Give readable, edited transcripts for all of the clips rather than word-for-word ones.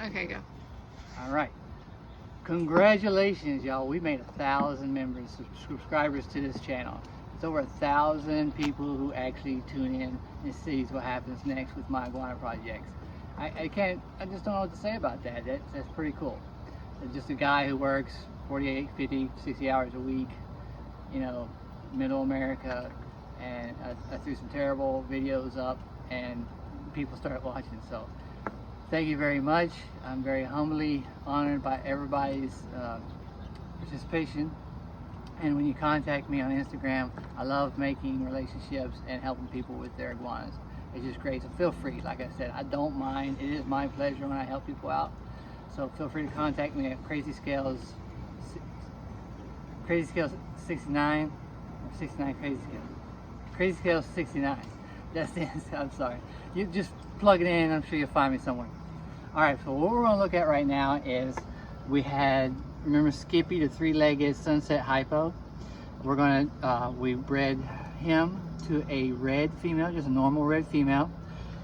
Okay, go. All right. Congratulations, y'all. We made 1,000 members, subscribers to this channel. It's over 1,000 people who actually tune in and sees what happens next with my iguana projects. I just don't know what to say about that. That's pretty cool. It's just a guy who works 48, 50, 60 hours a week, you know, middle America, and I threw some terrible videos up and people started watching. So thank you very much. I'm very humbly honored by everybody's participation. And when you contact me on Instagram, I love making relationships and helping people with their iguanas. It's just great. So feel free. Like I said, I don't mind. It is my pleasure when I help people out. So feel free to contact me at Crazy Scales 69 or 69 Crazy Scales 69. That's the answer. I'm sorry. You just plug it in. I'm sure you'll find me somewhere. All right. So what we're going to look at right now is remember Skippy, the three-legged sunset hypo. We bred him to a red female, just a normal red female.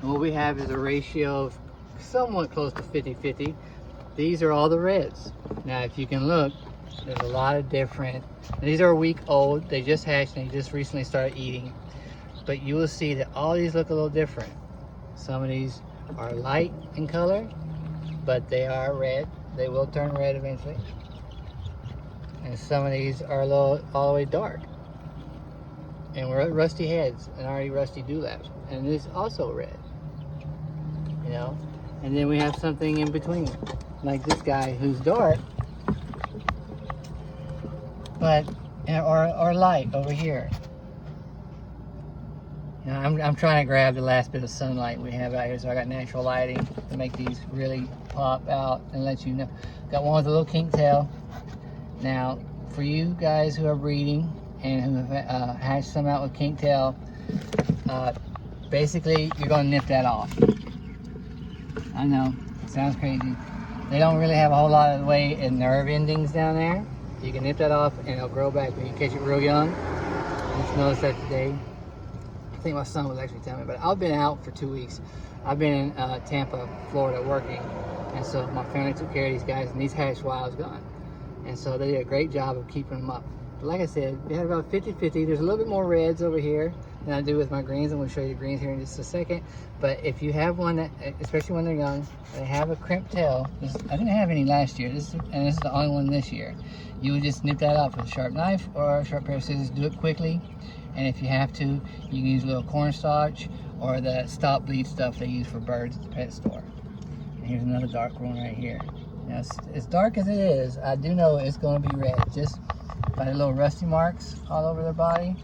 And what we have is a ratio of somewhat close to 50-50. These are all the reds. Now, if you can look, there's a lot of different. These are a week old. They just hatched and they just recently started eating. But you will see that all these look a little different. Some of these are light in color, but they are red. They will turn red eventually. And some of these are all the way dark. And we're at rusty heads and already rusty dewlaps. And this is also red, you know? And then we have something in between, like this guy who's dark, but, or light over here. You know, I'm trying to grab the last bit of sunlight we have out here, so I got natural lighting to make these really pop out and let you know. Got one with a little kink tail. Now, for you guys who are breeding and who have hatched some out with kink tail, basically you're going to nip that off. I know, it sounds crazy. They don't really have a whole lot of weight and nerve endings down there. You can nip that off and it'll grow back when you catch it real young. I just noticed that today. I think my son was actually telling me, but I've been out for 2 weeks. I've been in Tampa, Florida working, and so my family took care of these guys, and these hatched while I was gone. And so they did a great job of keeping them up. But like I said, we had about 50-50. There's a little bit more reds over here than I do with my greens. I'm going to show you the greens here in just a second. But if you have one, that, especially when they're young, they have a crimped tail. I didn't have any last year, and this is the only one this year. You would just nip that off with a sharp knife or a sharp pair of scissors. Do it quickly. And if you have to, you can use a little cornstarch or the stop bleed stuff they use for birds at the pet store. And here's another dark one right here. Now, as dark as it is, I do know it's going to be red. Just by the little rusty marks all over their body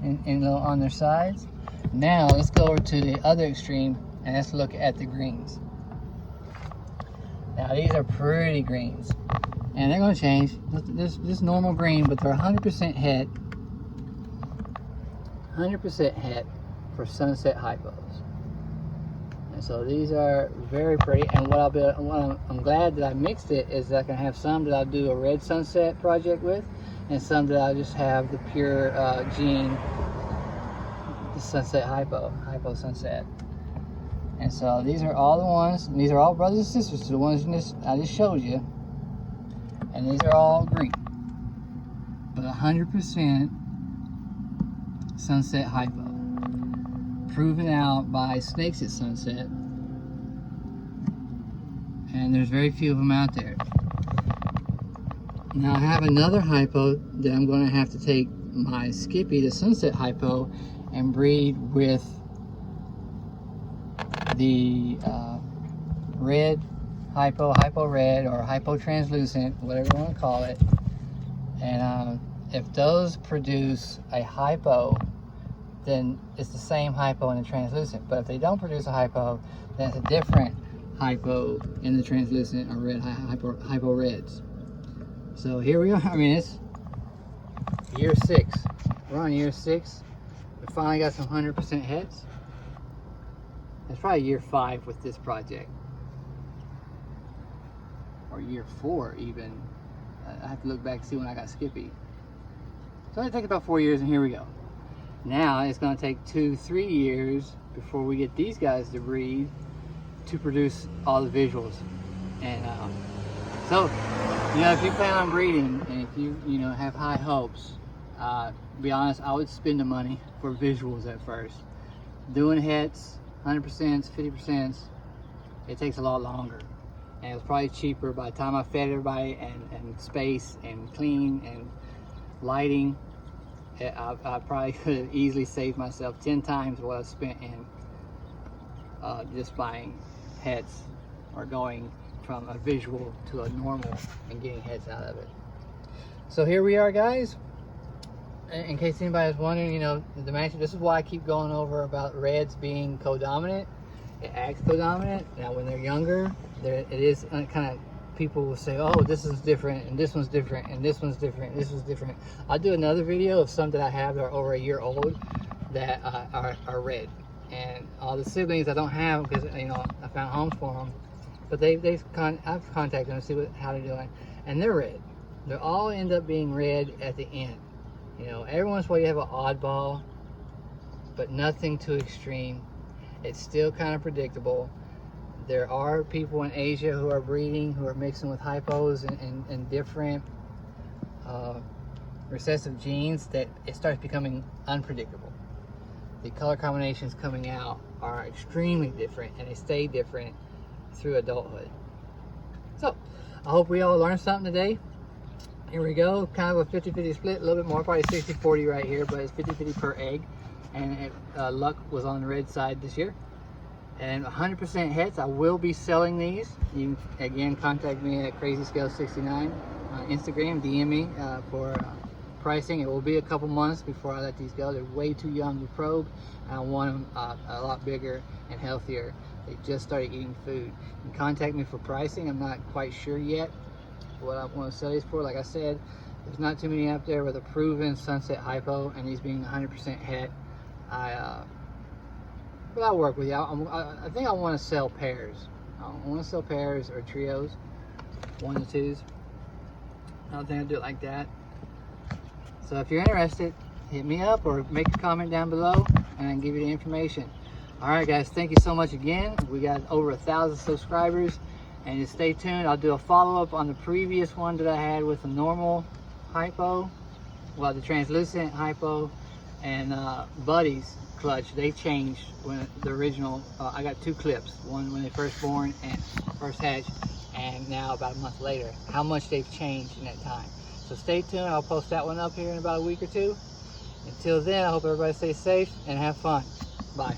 and little on their sides. Now, let's go over to the other extreme and let's look at the greens. Now, these are pretty greens. And they're going to change. This normal green, but they're 100% het. 100% het for sunset hypos. And so these are very pretty, and I'm glad that I mixed it is that I can have some that I'll do a red sunset project with, and some that I'll just have the pure gene, the sunset hypo sunset. And so these are all the ones, and these are all brothers and sisters to the ones I just showed you, and these are all green, but 100% sunset hypo. Proven out by snakes at sunset, and there's very few of them out there. Now I have another hypo that I'm going to have to take my Skippy, the sunset hypo, and breed with the red hypo red, or hypo translucent, whatever you want to call it. And if those produce a hypo, then it's the same hypo in the translucent. But if they don't produce a hypo, then it's a different hypo in the translucent or red hypo reds. So here we are. I mean, it's year 6. We're on year 6. We finally got some 100% hets. It's probably year 5 with this project, or year 4 even. I have to look back and see when I got Skippy. So it takes about 4 years, and here we go. Now it's going to take 2-3 years before we get these guys to breed to produce all the visuals. And so, you know, if you plan on breeding and if you know, have high hopes, to be honest, I would spend the money for visuals at first. Doing hets, 100%, 50%, it takes a lot longer. And it's probably cheaper by the time I fed everybody and space and clean and lighting. I probably could have easily saved myself 10 times what I spent in just buying hets or going from a visual to a normal and getting hets out of it. So here we are, guys. In case anybody's wondering, you know, the match, this is why I keep going over about reds being co-dominant. It acts co-dominant. Now when they're younger, it is kind of, people will say, oh, this is different and this one's different and this one's different, this one's different. I'll do another video of some that I have that are over a year old that are red. And all the siblings I don't have because, you know, I found homes for them. But I've contacted them to see how they're doing. And they're red. They all end up being red at the end. You know, every once in a while you have an oddball, but nothing too extreme. It's still kind of predictable. There are people in Asia who are breeding, who are mixing with hypos and different recessive genes that it starts becoming unpredictable. The color combinations coming out are extremely different and they stay different through adulthood. So, I hope we all learned something today. Here we go, kind of a 50-50 split, a little bit more, probably 60-40 right here, but it's 50-50 per egg. And luck was on the red side this year. And 100% hets. I will be selling these. You can again contact me at CrazyScale69 on Instagram. DM me for pricing. It will be a couple months before I let these go. They're way too young to probe. I want them a lot bigger and healthier. They just started eating food. You can contact me for pricing. I'm not quite sure yet what I want to sell these for. Like I said, there's not too many out there with a proven sunset hypo, and these being 100% het. But I'll work with you. I think I want to sell pairs. I want to sell pairs or trios, 1 to 2s. I don't think I'll do it like that. So if you're interested, hit me up or make a comment down below and I can give you the information. All right, guys, thank you so much again. We got over 1,000 subscribers, and just stay tuned. I'll do a follow-up on the previous one that I had with the normal hypo, well, the translucent hypo, and Buddy's clutch. They changed when the original, I got 2 clips, one when they first born and first hatched, and now about a month later, how much they've changed in that time. So stay tuned. I'll post that one up here in about a week or 2. Until then, I hope everybody stays safe and have fun. Bye.